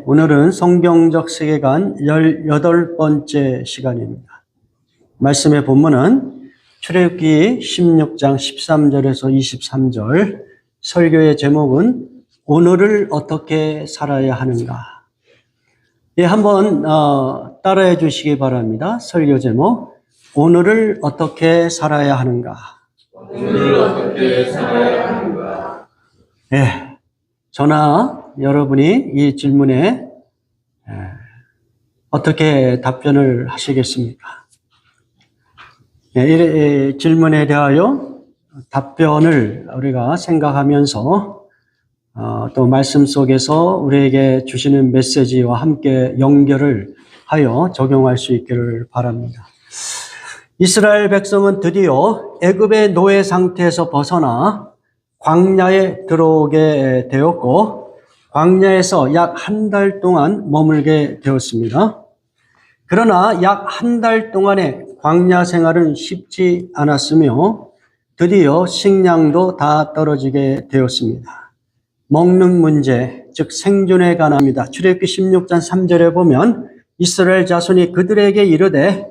오늘은 성경적 세계관 18번째 시간입니다. 말씀의 본문은 출애굽기 16장 13절에서 23절, 설교의 제목은 오늘을 어떻게 살아야 하는가. 한번 따라해 주시기 바랍니다. 설교 제목, 오늘을 어떻게 살아야 하는가. 오늘을 어떻게 살아야 하는가. 저나 여러분이 이 질문에 어떻게 답변을 하시겠습니까? 이 질문에 대하여 답변을 우리가 생각하면서 또 말씀 속에서 우리에게 주시는 메시지와 함께 연결을 하여 적용할 수 있기를 바랍니다. 이스라엘 백성은 드디어 애굽의 노예 상태에서 벗어나 광야에 들어오게 되었고, 광야에서 약 한 달 동안 머물게 되었습니다. 그러나 약 한 달 동안의 광야 생활은 쉽지 않았으며 드디어 식량도 다 떨어지게 되었습니다. 먹는 문제, 즉 생존에 관합니다. 출애굽기 16장 3절에 보면 이스라엘 자손이 그들에게 이르되,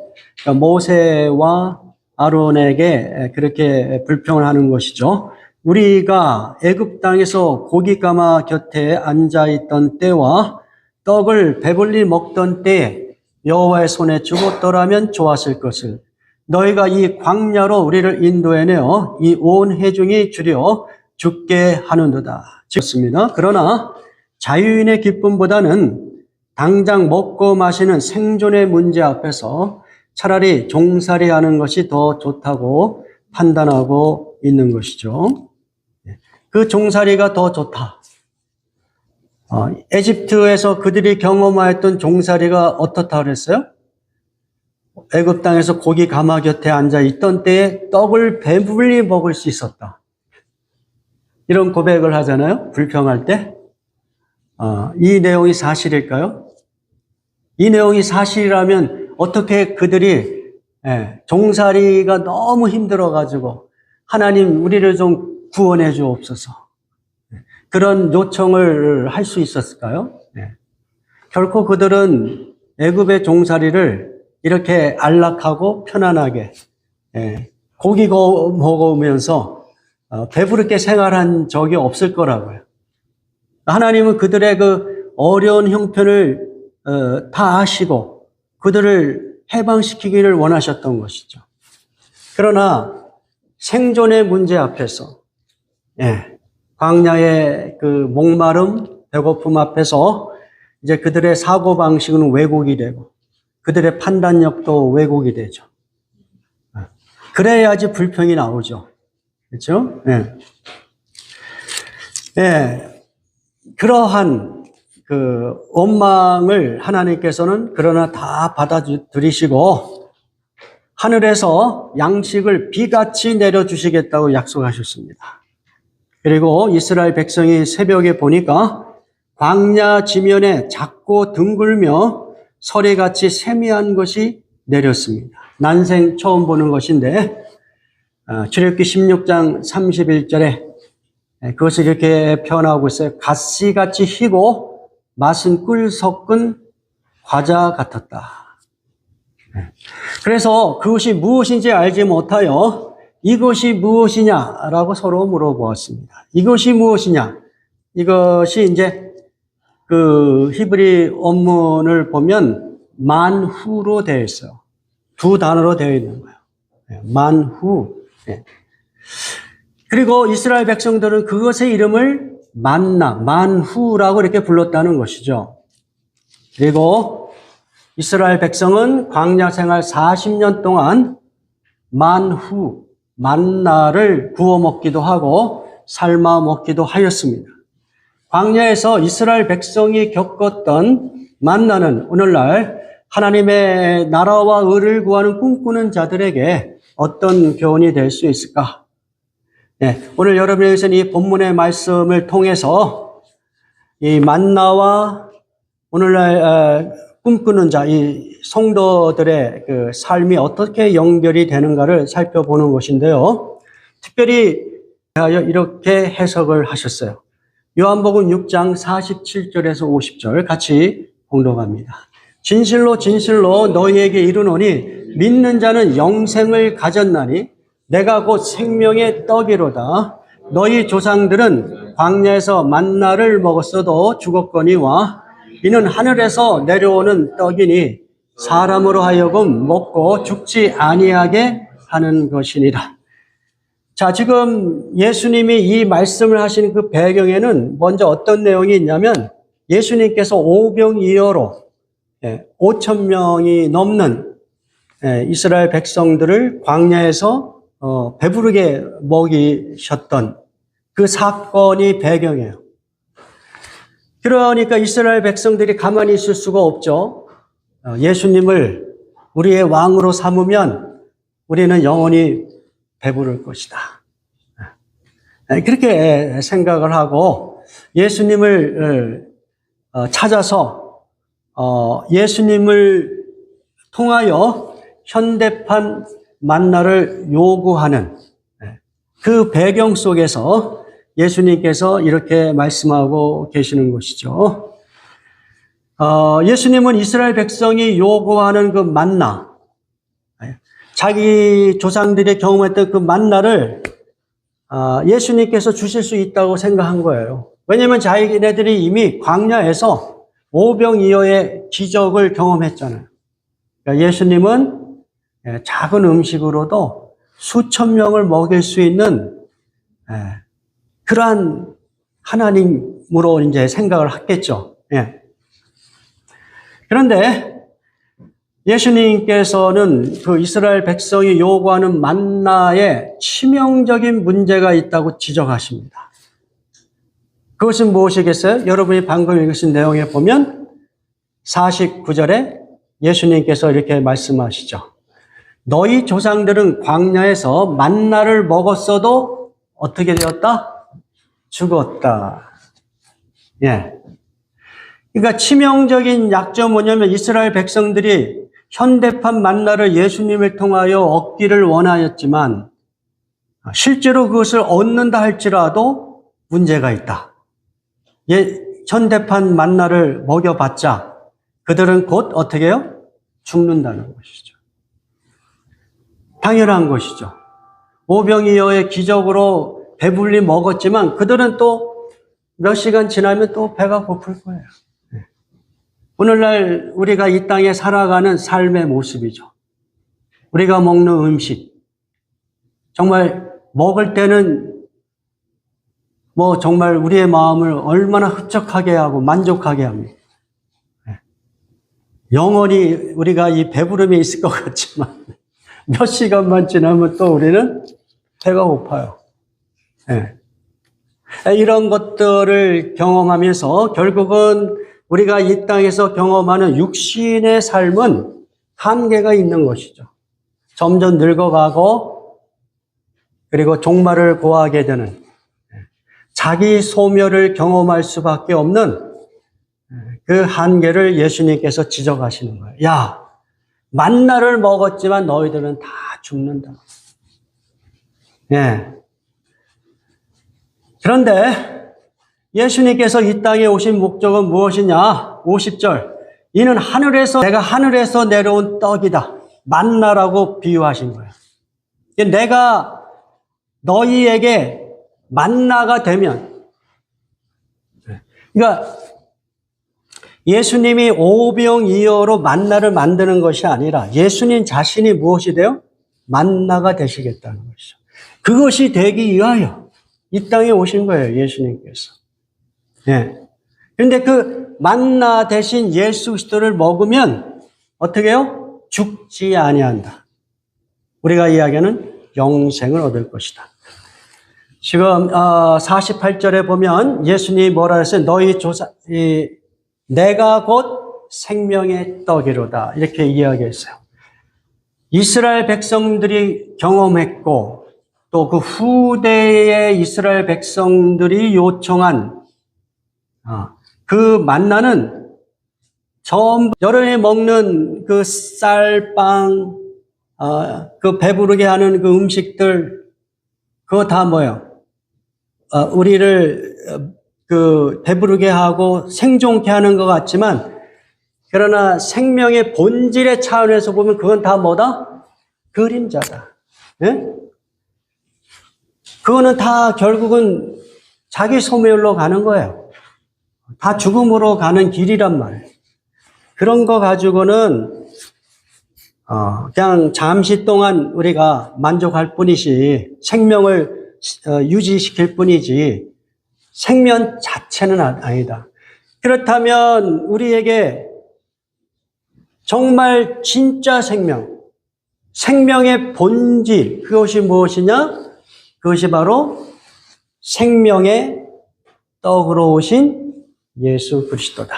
모세와 아론에게 그렇게 불평을 하는 것이죠. 우리가 애굽 땅에서 고깃가마 곁에 앉아있던 때와 떡을 배불리 먹던 때에 여호와의 손에 죽었더라면 좋았을 것을, 너희가 이 광야로 우리를 인도해내어 이 온 회중이 주려 죽게 하는도다. 좋습니다. 그러나 자유인의 기쁨보다는 당장 먹고 마시는 생존의 문제 앞에서 차라리 종살이하는 것이 더 좋다고 판단하고 있는 것이죠. 그 종살이가 더 좋다. 에집트에서 그들이 경험하였던 종살이가 어떻다 그랬어요? 애굽 땅에서 고기 가마 곁에 앉아 있던 때에 떡을 배불리 먹을 수 있었다. 이런 고백을 하잖아요. 불평할 때. 이 내용이 사실일까요? 이 내용이 사실이라면 어떻게 그들이 종살이가 너무 힘들어가지고 하나님 우리를 좀 구원해 주옵소서, 그런 요청을 할 수 있었을까요? 결코 그들은 애굽의 종살이를 이렇게 안락하고 편안하게 고기 먹으면서 배부르게 생활한 적이 없을 거라고요. 하나님은 그들의 그 어려운 형편을 다 아시고 그들을 해방시키기를 원하셨던 것이죠. 그러나 생존의 문제 앞에서, 광야의 그 목마름, 배고픔 앞에서 이제 그들의 사고방식은 왜곡이 되고 그들의 판단력도 왜곡이 되죠. 그래야지 불평이 나오죠. 그렇죠? 그러한 그 원망을 하나님께서는 그러나 다 받아들이시고 하늘에서 양식을 비같이 내려주시겠다고 약속하셨습니다. 그리고 이스라엘 백성이 새벽에 보니까 광야 지면에 작고 둥글며 서리같이 세미한 것이 내렸습니다. 난생 처음 보는 것인데 출애굽기 16장 31절에 그것을 이렇게 표현하고 있어요. 가시같이 희고 맛은 꿀 섞은 과자 같았다. 그래서 그것이 무엇인지 알지 못하여 이것이 무엇이냐라고 서로 물어보았습니다. 이것이 무엇이냐? 이것이 이제 그 히브리 원문을 보면 만후로 되어 있어요. 두 단어로 되어 있는 거예요. 만후. 그리고 이스라엘 백성들은 그것의 이름을 만나, 만후라고 이렇게 불렀다는 것이죠. 그리고 이스라엘 백성은 광야 생활 40년 동안 만후, 만나를 구워 먹기도 하고 삶아 먹기도 하였습니다. 광야에서 이스라엘 백성이 겪었던 만나는 오늘날 하나님의 나라와 의를 구하는 꿈꾸는 자들에게 어떤 교훈이 될 수 있을까? 오늘 여러분에게서는 이 본문의 말씀을 통해서 이 만나와 오늘날 꿈꾸는 자, 이 성도들의 그 삶이 어떻게 연결이 되는가를 살펴보는 것인데요. 특별히 이렇게 해석을 하셨어요. 요한복음 6장 47절에서 50절 같이 봉독합니다. 진실로 진실로 너희에게 이르노니 믿는 자는 영생을 가졌나니 내가 곧 생명의 떡이로다. 너희 조상들은 광야에서 만나를 먹었어도 죽었거니와 이는 하늘에서 내려오는 떡이니 사람으로 하여금 먹고 죽지 아니하게 하는 것이니라. 자, 지금 예수님이 이 말씀을 하신 그 배경에는 먼저 어떤 내용이 있냐면 예수님께서 오병이어로 5천 명이 넘는 이스라엘 백성들을 광야에서 배부르게 먹이셨던 그 사건이 배경이에요. 그러니까 이스라엘 백성들이 가만히 있을 수가 없죠. 예수님을 우리의 왕으로 삼으면 우리는 영원히 배부를 것이다. 그렇게 생각을 하고 예수님을 찾아서 예수님을 통하여 현대판 만나를 요구하는 그 배경 속에서 예수님께서 이렇게 말씀하고 계시는 것이죠. 예수님은 이스라엘 백성이 요구하는 그 만나, 자기 조상들이 경험했던 그 만나를 예수님께서 주실 수 있다고 생각한 거예요. 왜냐하면 자기네들이 이미 광야에서 오병이어의 기적을 경험했잖아요. 그러니까 예수님은 작은 음식으로도 수천 명을 먹일 수 있는 그러한 하나님으로 이제 생각을 했겠죠. 그런데 예수님께서는 그 이스라엘 백성이 요구하는 만나에 치명적인 문제가 있다고 지적하십니다. 그것은 무엇이겠어요? 여러분이 방금 읽으신 내용에 보면 49절에 예수님께서 이렇게 말씀하시죠. 너희 조상들은 광야에서 만나를 먹었어도 어떻게 되었다? 죽었다. 그러니까 치명적인 약점은 뭐냐면 이스라엘 백성들이 현대판 만나를 예수님을 통하여 얻기를 원하였지만 실제로 그것을 얻는다 할지라도 문제가 있다. 현대판 만나를 먹여봤자 그들은 곧 어떻게 해요? 죽는다는 것이죠. 당연한 것이죠. 오병이어의 기적으로 배불리 먹었지만 그들은 또 몇 시간 지나면 또 배가 고플 거예요. 오늘날 우리가 이 땅에 살아가는 삶의 모습이죠. 우리가 먹는 음식. 정말 먹을 때는 정말 우리의 마음을 얼마나 흡족하게 하고 만족하게 합니다. 영원히 우리가 이 배부름이 있을 것 같지만 몇 시간만 지나면 또 우리는 배가 고파요. 이런 것들을 경험하면서 결국은 우리가 이 땅에서 경험하는 육신의 삶은 한계가 있는 것이죠. 점점 늙어가고 그리고 종말을 고하게 되는 자기 소멸을 경험할 수밖에 없는 그 한계를 예수님께서 지적하시는 거예요. 야, 만나를 먹었지만 너희들은 다 죽는다. 그런데 예수님께서 이 땅에 오신 목적은 무엇이냐? 50절. 이는 내가 하늘에서 내려온 떡이다. 만나라고 비유하신 거예요. 내가 너희에게 만나가 되면, 그러니까 예수님이 오병이어로 만나를 만드는 것이 아니라 예수님 자신이 무엇이 돼요? 만나가 되시겠다는 것이죠. 그것이 되기 위하여 이 땅에 오신 거예요, 예수님께서. 그런데 그 만나 대신 예수 그리스도를 먹으면 어떻게 해요? 죽지 아니한다. 우리가 이야기하는 영생을 얻을 것이다. 지금 48절에 보면 예수님이 뭐라 했어요? 내가 곧 생명의 떡이로다. 이렇게 이야기했어요. 이스라엘 백성들이 경험했고 또 그 후대의 이스라엘 백성들이 요청한 그 만나는 전부 여름에 먹는 그 쌀빵, 그 배부르게 하는 그 음식들, 그거 다 뭐예요? 우리를 배부르게 하고 생존케 하는 것 같지만, 그러나 생명의 본질의 차원에서 보면 그건 다 뭐다? 그림자다. 예? 그거는 다 결국은 자기 소멸로 가는 거예요. 다 죽음으로 가는 길이란 말이에요. 그런 거 가지고는 그냥 잠시 동안 우리가 만족할 뿐이지 생명을 유지시킬 뿐이지 생명 자체는 아니다. 그렇다면 우리에게 정말 진짜 생명의 본질, 그것이 무엇이냐? 그것이 바로 생명의 떡으로 오신 예수 그리스도다.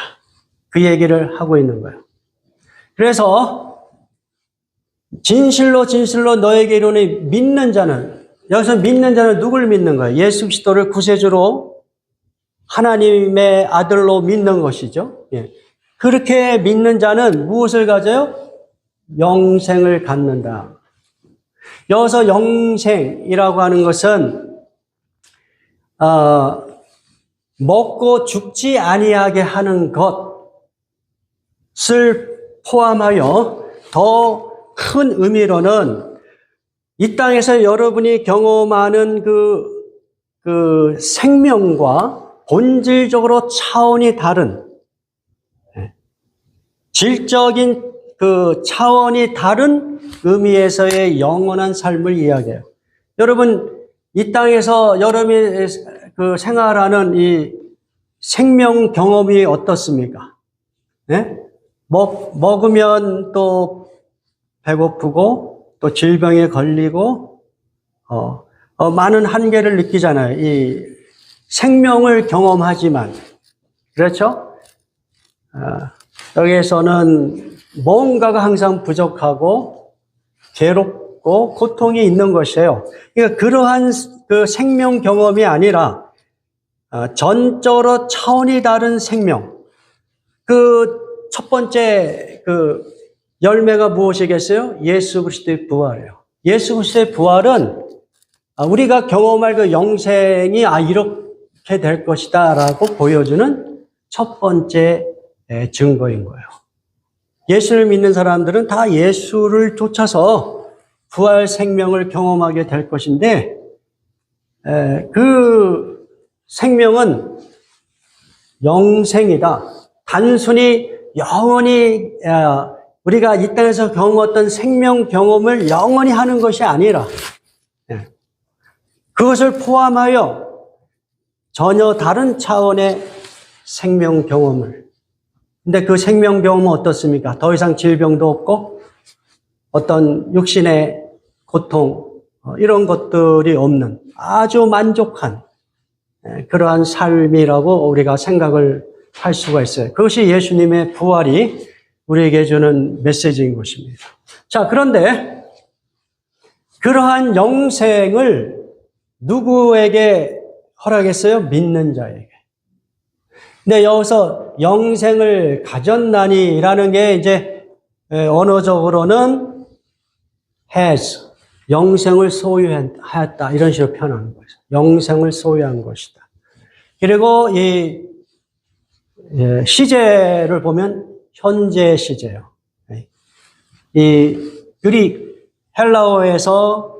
그 얘기를 하고 있는 거예요. 그래서 진실로 너에게 이르노니 믿는 자는, 여기서 믿는 자는 누굴 믿는 거예요? 예수 그리스도를 구세주로 하나님의 아들로 믿는 것이죠. 예. 그렇게 믿는 자는 무엇을 가져요? 영생을 갖는다. 여기서 영생이라고 하는 것은 먹고 죽지 아니하게 하는 것을 포함하여 더 큰 의미로는 이 땅에서 여러분이 경험하는 그 생명과 본질적으로 차원이 다른, 질적인 그 차원이 다른 의미에서의 영원한 삶을 이야기해요. 여러분, 이 땅에서 여러분이 생활하는 이 생명 경험이 어떻습니까? 네? 먹으면 또 배고프고 또 질병에 걸리고 많은 한계를 느끼잖아요. 이 생명을 경험하지만, 그렇죠? 여기에서는 뭔가가 항상 부족하고 괴롭고 고통이 있는 것이에요. 그러니까 그러한 그 생명 경험이 아니라 전적으로 차원이 다른 생명. 그 첫 번째 열매가 무엇이겠어요? 예수 그리스도의 부활이에요. 예수 그리스도의 부활은 우리가 경험할 그 영생이 이렇게 될 것이다라고 보여주는 첫 번째 증거인 거예요. 예수를 믿는 사람들은 다 예수를 쫓아서 부활 생명을 경험하게 될 것인데, 그 생명은 영생이다. 단순히 영원히 우리가 이 땅에서 경험했던 생명 경험을 영원히 하는 것이 아니라 그것을 포함하여 전혀 다른 차원의 생명 경험을. 근데 그 생명 경험은 어떻습니까? 더 이상 질병도 없고 어떤 육신의 고통 이런 것들이 없는 아주 만족한 그러한 삶이라고 우리가 생각을 할 수가 있어요. 그것이 예수님의 부활이 우리에게 주는 메시지인 것입니다. 자, 그런데 그러한 영생을 누구에게 허락했어요? 믿는 자에게. 근데 여기서 영생을 가졌나니라는 게 이제 언어적으로는 has, 영생을 소유하였다 이런 식으로 표현하는 거죠. 영생을 소유한 것이다. 그리고 이 시제를 보면 현재 시제예요. 이 그릭 헬라어에서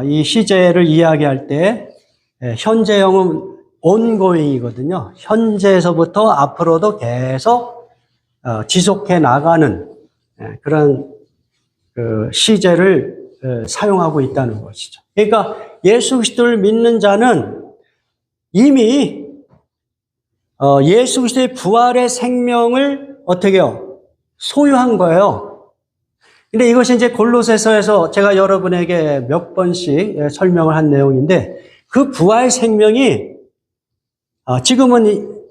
이 시제를 이야기할 때 현재형은 ongoing이거든요. 현재에서부터 앞으로도 계속 지속해 나가는 그런 그 시제를 사용하고 있다는 것이죠. 그러니까 예수 그리스도를 믿는 자는 이미 예수 그리스도의 부활의 생명을 어떻게 해요? 소유한 거예요. 근데 이것이 이제 골로새서에서 제가 여러분에게 몇 번씩 설명을 한 내용인데 그 부활 생명이 지금은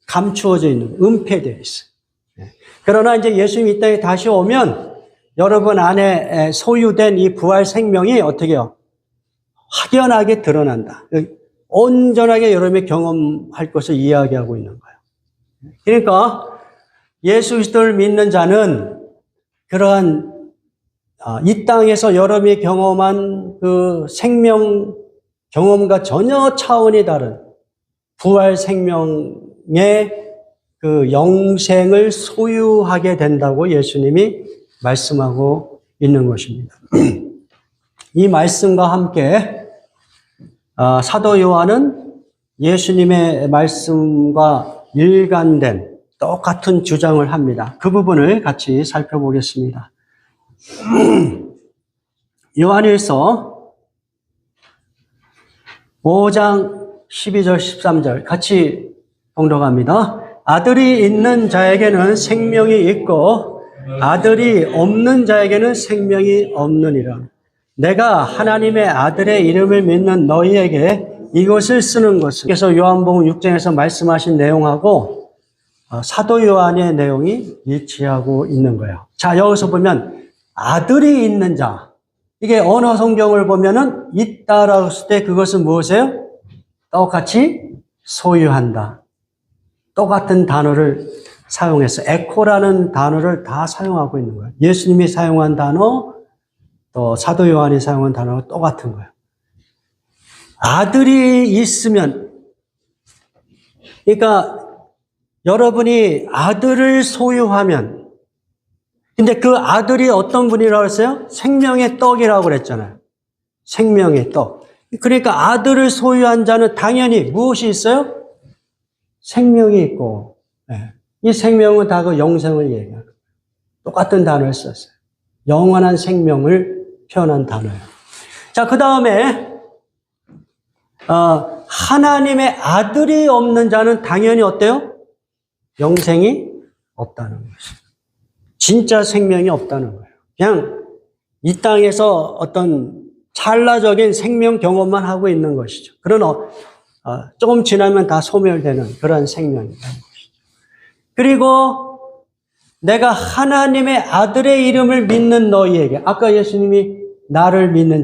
감추어져 있는, 은폐되어 있어요. 그러나 이제 예수님이 이 땅에 다시 오면 여러분 안에 소유된 이 부활 생명이 어떻게 해요? 확연하게 드러난다. 온전하게 여러분이 경험할 것을 이야기하고 있는 거예요. 그러니까 예수 그리스도를 믿는 자는 그러한 이 땅에서 여러분이 경험한 그 생명 경험과 전혀 차원이 다른 부활 생명의 그 영생을 소유하게 된다고 예수님이 말씀하고 있는 것입니다. 이 말씀과 함께 사도 요한은 예수님의 말씀과 일관된 똑같은 주장을 합니다. 그 부분을 같이 살펴보겠습니다. 요한일서 5장 12절 13절 같이 봉독합니다. 아들이 있는 자에게는 생명이 있고 아들이 없는 자에게는 생명이 없느니라. 내가 하나님의 아들의 이름을 믿는 너희에게 이것을 쓰는 것은, 그래서 요한복음 6장에서 말씀하신 내용하고 사도 요한의 내용이 일치하고 있는 거예요. 자, 여기서 보면 아들이 있는 자, 이게 언어 성경을 보면은 있다라고 했을 때 그것은 무엇이에요? 똑같이 소유한다. 똑같은 단어를 사용해서 에코라는 단어를 다 사용하고 있는 거예요. 예수님이 사용한 단어, 또 사도 요한이 사용한 단어가 똑같은 거예요. 아들이 있으면, 그러니까 여러분이 아들을 소유하면, 근데 그 아들이 어떤 분이라고 했어요? 생명의 떡이라고 그랬잖아요. 생명의 떡. 그러니까 아들을 소유한 자는 당연히 무엇이 있어요? 생명이 있고, 이 생명은 다 그 영생을 얘기해요. 똑같은 단어를 썼어요. 영원한 생명을 표현한 단어예요. 자, 그 다음에 하나님의 아들이 없는 자는 당연히 어때요? 영생이 없다는 것이죠. 진짜 생명이 없다는 거예요. 그냥 이 땅에서 어떤 찰나적인 생명 경험만 하고 있는 것이죠. 그러나 조금 지나면 다 소멸되는 그런 생명이라는 것이죠. 그리고 내가 하나님의 아들의 이름을 믿는 너희에게, 아까 예수님이 나를 믿는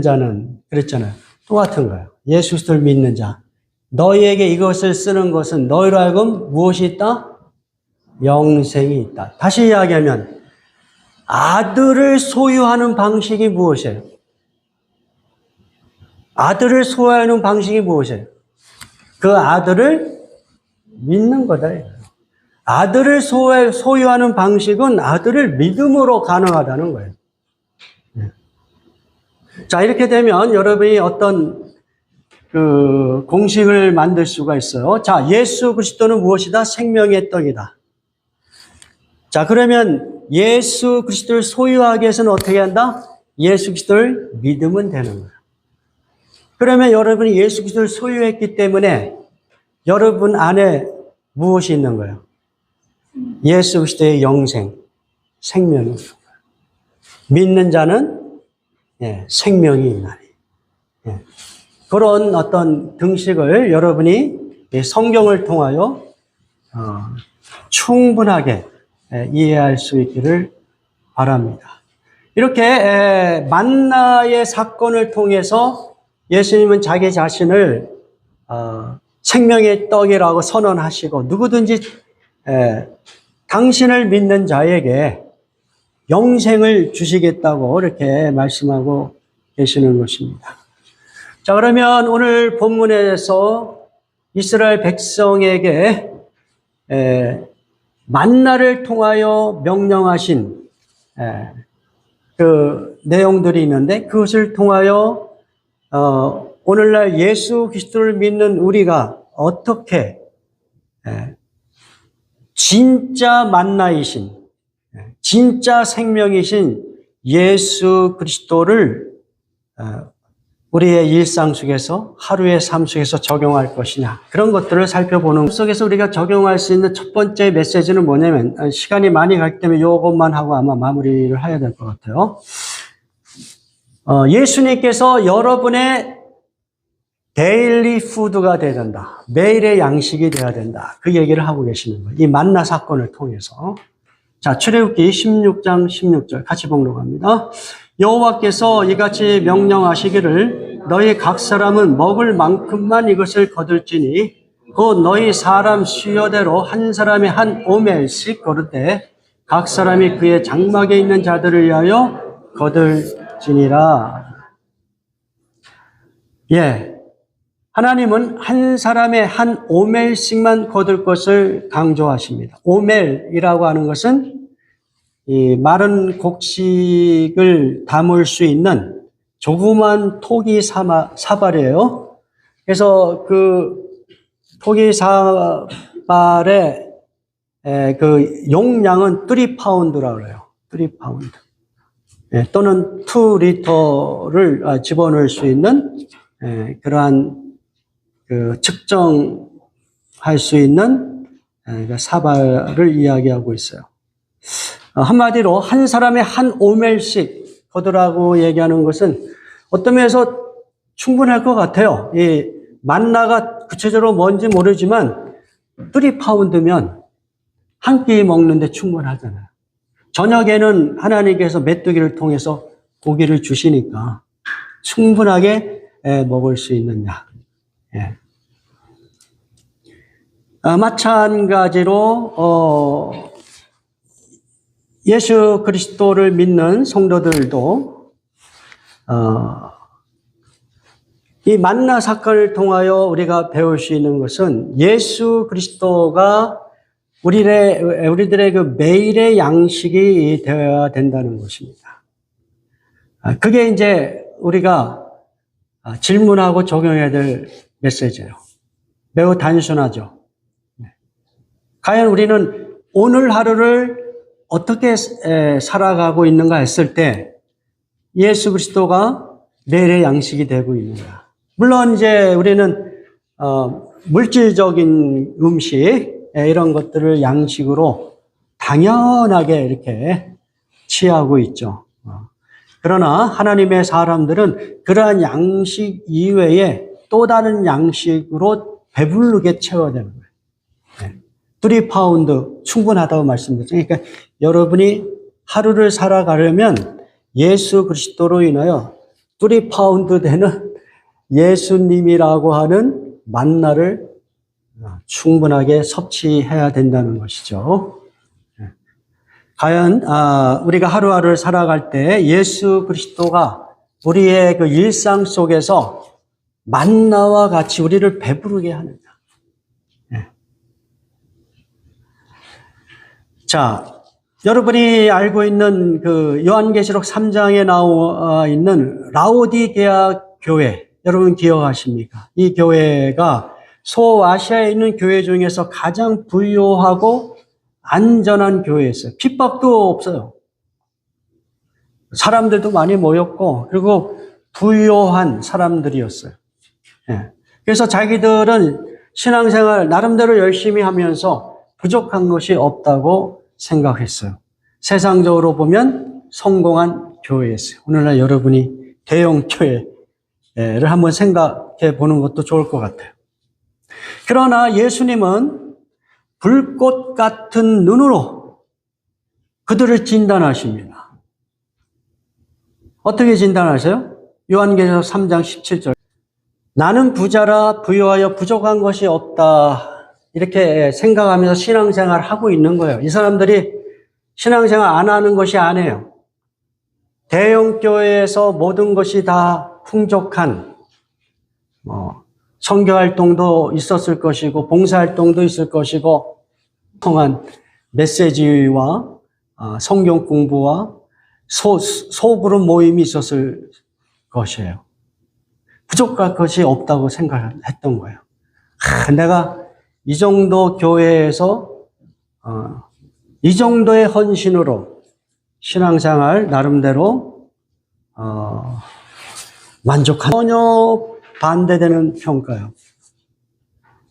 자는 그랬잖아요. 똑같은 거예요. 예수 그리스도를 믿는 자. 너희에게 이것을 쓰는 것은 너희로 하여금 무엇이 있다? 영생이 있다. 다시 이야기하면 아들을 소유하는 방식이 무엇이에요? 아들을 소유하는 방식이 무엇이에요? 그 아들을 믿는 거다. 아들을 소유하는 방식은 아들을 믿음으로 가능하다는 거예요. 자, 이렇게 되면 여러분이 어떤 그 공식을 만들 수가 있어요. 자, 예수 그리스도는 무엇이다? 생명의 떡이다. 자, 그러면 예수 그리스도를 소유하기 위해서는 어떻게 한다? 예수 그리스도를 믿으면 되는 거예요. 그러면 여러분이 예수 그리스도를 소유했기 때문에 여러분 안에 무엇이 있는 거예요? 예수 그리스도의 영생, 생명이 있는 거예요. 믿는 자는 생명이 있나니. 그런 어떤 등식을 여러분이 성경을 통하여 충분하게 이해할 수 있기를 바랍니다. 이렇게 만나의 사건을 통해서 예수님은 자기 자신을 생명의 떡이라고 선언하시고 누구든지 당신을 믿는 자에게 영생을 주시겠다고 이렇게 말씀하고 계시는 것입니다. 자, 그러면 오늘 본문에서 이스라엘 백성에게 만나를 통하여 명령하신 그 내용들이 있는데 그것을 통하여 오늘날 예수 그리스도를 믿는 우리가 어떻게 진짜 만나이신 진짜 생명이신 예수 그리스도를 우리의 일상 속에서 하루의 삶 속에서 적용할 것이냐 그런 것들을 살펴보는 속에서 우리가 적용할 수 있는 첫 번째 메시지는 뭐냐면 시간이 많이 가기 때문에 이것만 하고 아마 마무리를 해야 될 것 같아요. 예수님께서 여러분의 데일리 푸드가 되어야 된다. 매일의 양식이 되어야 된다. 그 얘기를 하고 계시는 거예요. 이 만나 사건을 통해서. 자, 출애굽기 16장 16절 같이 봉독합니다. 여호와께서 이같이 명령하시기를 너희 각 사람은 먹을 만큼만 이것을 거둘지니 곧 너희 사람 수요대로 한 사람이 한 오멜씩 거르되 각 사람이 그의 장막에 있는 자들을 위하여 거둘지니라. 하나님은 한 사람의 한 오멜씩만 거둘 것을 강조하십니다. 오멜이라고 하는 것은 이 마른 곡식을 담을 수 있는 조그만 토기 사발이에요. 그래서 그 토기 사발의 그 용량은 3파운드라고 그래요. 3파운드. 또는 2리터를 집어넣을 수 있는 그러한 그 측정할 수 있는 사발을 이야기하고 있어요. 한마디로 한 사람의 한 오멜씩 거두라고 얘기하는 것은 어떤 면에서 충분할 것 같아요. 이 만나가 구체적으로 뭔지 모르지만 3파운드면 한 끼 먹는데 충분하잖아요. 저녁에는 하나님께서 메뚜기를 통해서 고기를 주시니까 충분하게 먹을 수 있는 양. 마찬가지로 예수 그리스도를 믿는 성도들도 이 만나 사건을 통하여 우리가 배울 수 있는 것은 예수 그리스도가 우리들의 그 매일의 양식이 되어야 된다는 것입니다. 그게 이제 우리가 질문하고 적용해야 될 메시지예요. 매우 단순하죠. 과연 우리는 오늘 하루를 어떻게 살아가고 있는가 했을 때 예수 그리스도가 매일의 양식이 되고 있는가. 물론 이제 우리는 물질적인 음식 이런 것들을 양식으로 당연하게 이렇게 취하고 있죠. 그러나 하나님의 사람들은 그러한 양식 이외에 또 다른 양식으로 배부르게 채워야 되는 거예요. 3파운드 충분하다고 말씀드렸죠. 그러니까 여러분이 하루를 살아가려면 예수 그리스도로 인하여 3파운드 되는 예수님이라고 하는 만나를 충분하게 섭취해야 된다는 것이죠. 과연 우리가 하루하루를 살아갈 때 예수 그리스도가 우리의 그 일상 속에서 만나와 같이 우리를 배부르게 하느냐. 자, 여러분이 알고 있는 그 요한계시록 3장에 나와 있는 라오디게아 교회, 여러분 기억하십니까? 이 교회가 소아시아에 있는 교회 중에서 가장 부유하고 안전한 교회였어요. 핍박도 없어요. 사람들도 많이 모였고, 그리고 부유한 사람들이었어요. 그래서 자기들은 신앙생활 나름대로 열심히 하면서 부족한 것이 없다고 생각했어요. 세상적으로 보면 성공한 교회였어요. 오늘날 여러분이 대형 교회를 한번 생각해 보는 것도 좋을 것 같아요. 그러나 예수님은 불꽃 같은 눈으로 그들을 진단하십니다. 어떻게 진단하세요? 요한계시록 3장 17절. 나는 부자라 부유하여 부족한 것이 없다. 이렇게 생각하면서 신앙생활을 하고 있는 거예요. 이 사람들이 신앙생활 안 하는 것이 아니에요. 대형 교회에서 모든 것이 다 풍족한 선교활동도 있었을 것이고 봉사활동도 있을 것이고 통한 메시지와 성경 공부와 소그룹 모임이 있었을 것이에요. 부족할 것이 없다고 생각했던 거예요. 내가 이 정도 교회에서 이 정도의 헌신으로 신앙생활 나름대로 만족한 전혀 반대되는 평가요.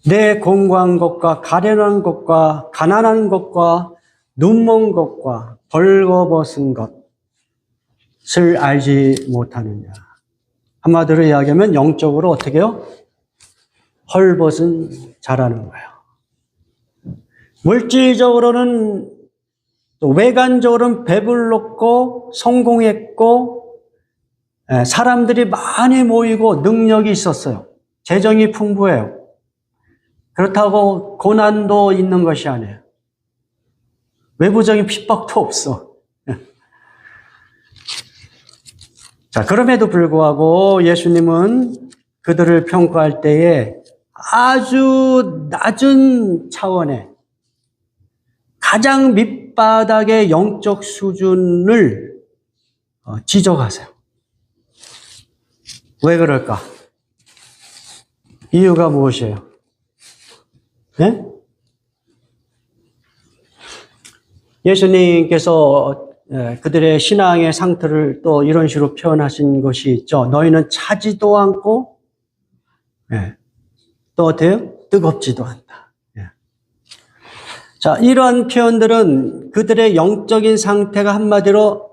내 공고한 것과 가련한 것과 가난한 것과 눈먼 것과 벌거벗은 것을 알지 못하느냐. 한마디로 이야기하면 영적으로 어떻게 해요? 헐벗은 자라는 거예요. 물질적으로는 또 외관적으로는 배불렀고 성공했고 사람들이 많이 모이고 능력이 있었어요. 재정이 풍부해요. 그렇다고 고난도 있는 것이 아니에요. 외부적인 핍박도 없어. 자, 그럼에도 불구하고 예수님은 그들을 평가할 때에 아주 낮은 차원의 가장 밑바닥의 영적 수준을 지적하세요. 왜 그럴까? 이유가 무엇이에요? 네? 예수님께서 그들의 신앙의 상태를 또 이런 식으로 표현하신 것이 있죠. 너희는 차지도 않고 또 어때요? 뜨겁지도 않다. 자, 이러한 표현들은 그들의 영적인 상태가 한마디로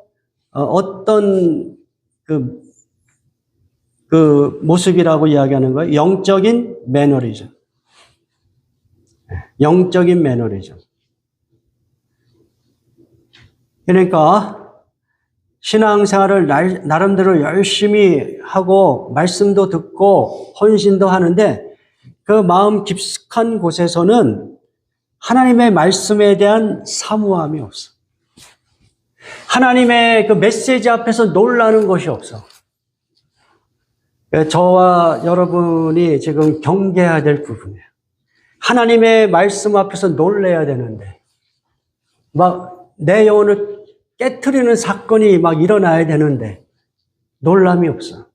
어떤 그 모습이라고 이야기하는 거예요. 영적인 매너리즘. 영적인 매너리즘. 그러니까 신앙생활을 나름대로 열심히 하고 말씀도 듣고 헌신도 하는데 그 마음 깊숙한 곳에서는 하나님의 말씀에 대한 사모함이 없어. 하나님의 그 메시지 앞에서 놀라는 것이 없어. 저와 여러분이 지금 경계해야 될 부분이에요. 하나님의 말씀 앞에서 놀라야 되는데 막 내 영혼을 깨트리는 사건이 막 일어나야 되는데 놀람이 없어.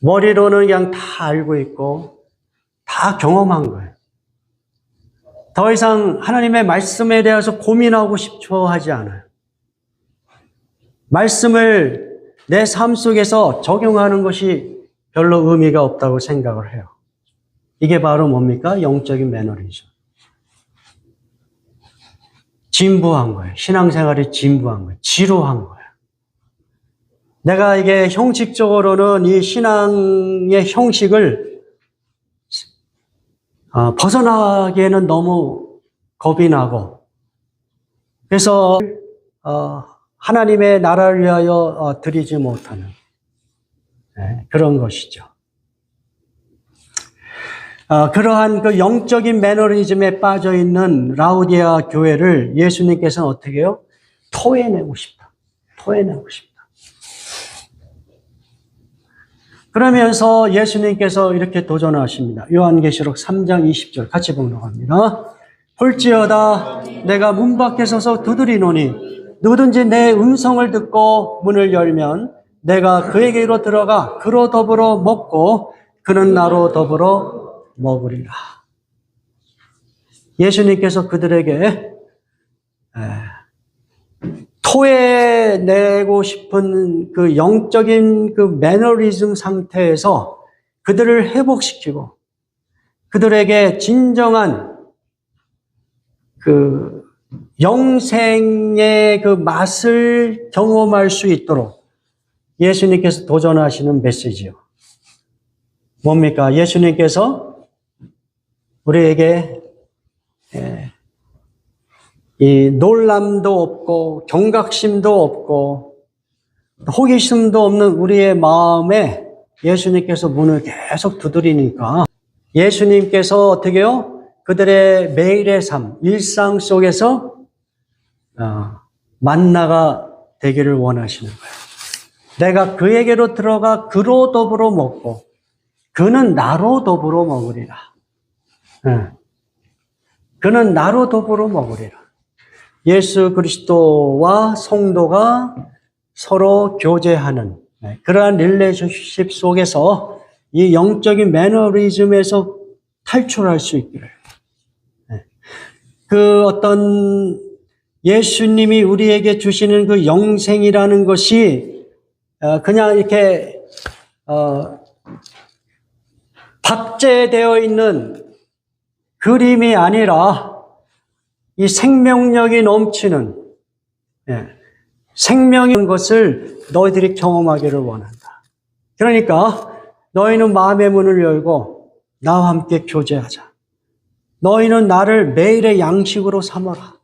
머리로는 그냥 다 알고 있고 다 경험한 거예요. 더 이상 하나님의 말씀에 대해서 고민하고 싶어 하지 않아요. 말씀을 내 삶 속에서 적용하는 것이 별로 의미가 없다고 생각을 해요. 이게 바로 뭡니까? 영적인 매너리즘. 진부한 거예요. 신앙생활이 진부한 거예요. 지루한 거예요. 내가 이게 형식적으로는 이 신앙의 형식을 벗어나기에는 너무 겁이 나고 그래서 하나님의 나라를 위하여 드리지 못하는 그런 것이죠. 그러한 그 영적인 매너리즘에 빠져 있는 라우디아 교회를 예수님께서는 어떻게 해요? 토해내고 싶다. 토해내고 싶다. 그러면서 예수님께서 이렇게 도전하십니다. 요한계시록 3장 20절 같이 봉독합니다. 볼지어다 내가 문 밖에 서서 두드리노니 누구든지 내 음성을 듣고 문을 열면 내가 그에게로 들어가 그로 더불어 먹고 그는 나로 더불어 먹으리라. 예수님께서 그들에게 토해내고 싶은 그 영적인 그 매너리즘 상태에서 그들을 회복시키고 그들에게 진정한 그 영생의 그 맛을 경험할 수 있도록 예수님께서 도전하시는 메시지요. 뭡니까? 예수님께서 우리에게 이 놀람도 없고 경각심도 없고 호기심도 없는 우리의 마음에 예수님께서 문을 계속 두드리니까 예수님께서 어떻게 해요? 그들의 매일의 삶, 일상 속에서 만나가 되기를 원하시는 거예요. 내가 그에게로 들어가 그로 더불어 먹고 그는 나로 더불어 먹으리라. 그는 나로 더불어 먹으리라. 예수 그리스도와 성도가 서로 교제하는 그러한 릴레이션십 속에서 이 영적인 매너리즘에서 탈출할 수 있기를. 그 어떤 예수님이 우리에게 주시는 그 영생이라는 것이 그냥 이렇게 박제되어 있는 그림이 아니라 이 생명력이 넘치는 생명인 것을 너희들이 경험하기를 원한다. 그러니까 너희는 마음의 문을 열고 나와 함께 교제하자. 너희는 나를 매일의 양식으로 삼아라.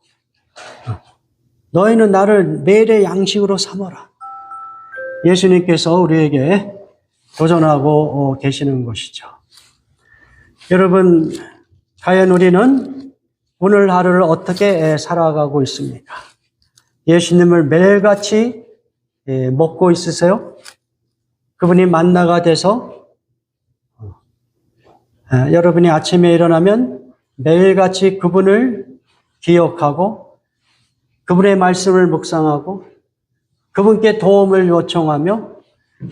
너희는 나를 매일의 양식으로 삼아라. 예수님께서 우리에게 도전하고 계시는 것이죠. 여러분, 과연 우리는 오늘 하루를 어떻게 살아가고 있습니까? 예수님을 매일같이 먹고 있으세요? 그분이 만나가 돼서 여러분이 아침에 일어나면 매일같이 그분을 기억하고 그분의 말씀을 묵상하고 그분께 도움을 요청하며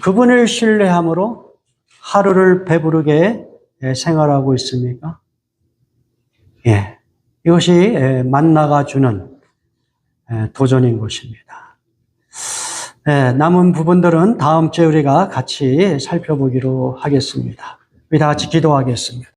그분을 신뢰함으로 하루를 배부르게 생활하고 있습니까? 예, 이것이 만나가 주는 도전인 것입니다. 남은 부분들은 다음 주에 우리가 같이 살펴보기로 하겠습니다. 우리 다 같이 기도하겠습니다.